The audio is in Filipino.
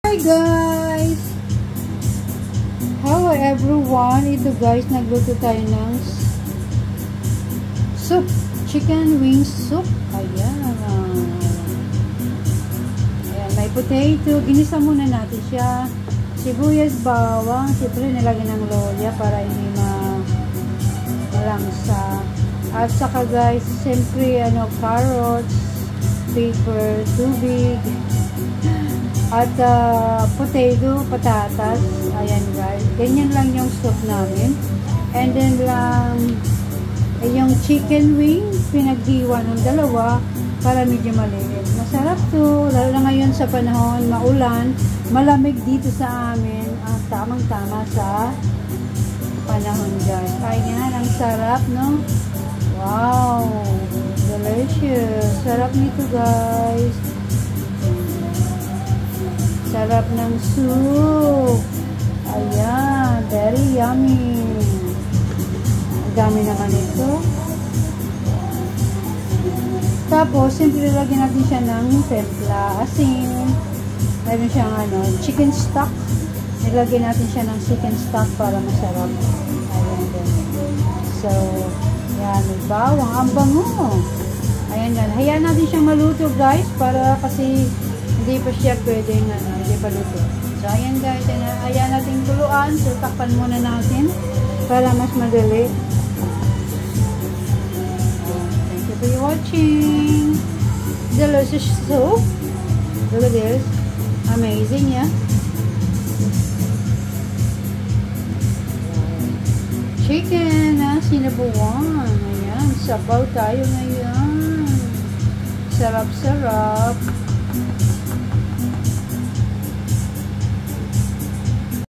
Hi guys! Hello everyone! Ito guys, nagluto tayo ng soup. Chicken wings soup. Ayan. Ayan, may potato. Ginisa muna natin siya. Sibuyas, bawang. Siyempre nilagyan ng loya para hindi malangsa. At saka guys, siyempre carrots, pepper, tubig. At potato, patatas. Ayan guys. Ganyan lang yung soup namin. And then lang yung chicken wing, pinaghiwa ng dalawa para medyo maliit. Masarap to. Lalo na ngayon sa panahon, maulan, malamig dito sa amin. Tamang-tama sa panahon guys. Ayan, ang sarap, no? Wow! Delicious! Sarap nito guys. Sarap ng soup. Ayan, very yummy. Ang dami naman ito. Tapos, simple lagyan natin siya ng templa, asin. Mayroon siyang chicken stock. Nilagyan natin siya ng chicken stock para masarap. Ayan din. So, yan, may bawang. Ang bango. Ayan yan. Hayaan natin siyang maluto guys para kasi hindi pa siya pwedeng hindi pa luto. So, ayan guys, ayan natin tuluan. So, takpan muna natin para mas madali. Thank you for watching. Delicious soup. Look at this. Amazing, yeah? Chicken na sinabuan. Ayan, sabaw tayo ngayon. Sarap-sarap.